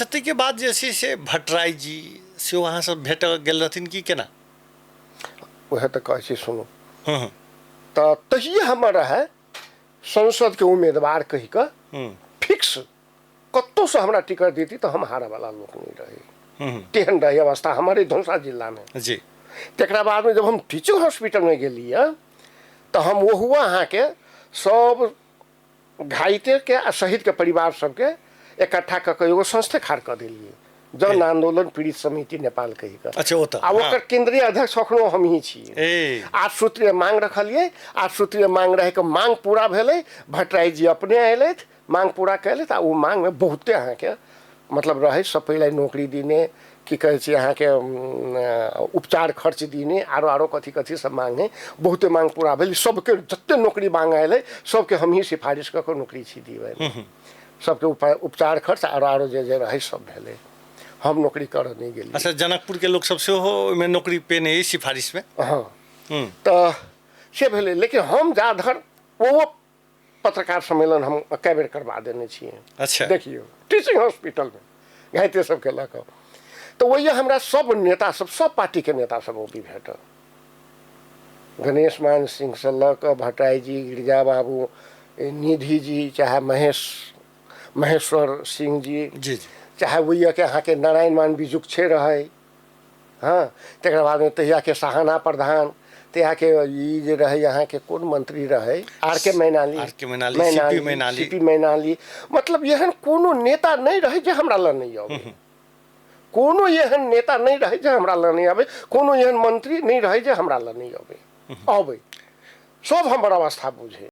तते के बाद जे छै से भट्टराई जी से वहाँ सब भेट गेल रहथिन कि केना? वह तो कहै छी सुनू। हम्म तो तहिए हमर रहे संसद के उम्मीदवार कह के हम्म फिक्स कत्तो से हमरा टिकट देती तो हम हारे वाला लोग नहीं रहे। हम्म तेहन रही अवस्था हमारे धौसा जिला में। जी तकरा बाद में जब हम टीचिंग हॉस्पिटल में गेलिए तो हम वो हुआ अहाँ के सब घायते के आ शहीद के परिवार सबके इकट्ठा कऽ एगो संस्थे खाड़ कऽ दिलिए, जन आंदोलन पीड़ित समिति नेपाल कही के। अच्छा ओतऽ आ ओकर केंद्रीय अध्यक्ष अखनो हम ही छियै। ए 8 सूत्रीय मांग रखलिए, 8 सूत्रीय मांग रहे के मांग पूरा भेलै। भट्टराई जी अपने अयलथि, मांग पूरा कयलथि। आ ओ मांग में बहुते अहाँ के मतलब रहे, सब पहले नौकरी दीने की कहे छी अहाँ के उपचार खर्च दीने आरो आरो कथी कथी सब मांगे, बहुते मांग पूरा भेल। सबके जते नौकरी मांग अयलै सबके हम ही सिफारिश कऽ के नौकरी छी दिबै। सबके उपचार खर्च आरो आरो जे रहे सब भेलै, हम नौकरी करऽ नहीं गेलिए। अच्छा जनकपुर के लोग सब से हो में नौकरी पे नहीं सिफारिश में? हाँ तो से भेलै। लेकिन हम जाधर वो पत्रकार सम्मेलन हम कई बेर करवा देने छियै। अच्छा देखियो टीचिंग हॉस्पिटल में घायते सबके लऽ कऽ। तो वही हमरा सब नेता सब पार्टी के नेता सब भी भेटल। गणेश मान सिंह से लऽ कऽ भट्टराई जी, गिरिजा बाबू, निधि जी, चाहे महेश्वर सिंह जी, जी चाहे वही के अहाँ के नारायण मान बिजुक्षे रहे। हाँ तकर बाद में तहिया के सहाना प्रधान, तहिया के ई जे रहे यहाँ के कौन मंत्री रहे आर.के. मैनाली, सीपी मैनाली। मतलब एहन कोनो नेता नहीं रहे जे हमरा लग नहीं आवे। कोनो एहन नेता नहीं रहे जे हमरा लग नहीं आवे, कोनो एहन मंत्री नहीं रहे जे हमरा लग नहीं आवे। सब हमर अवस्था बुझे।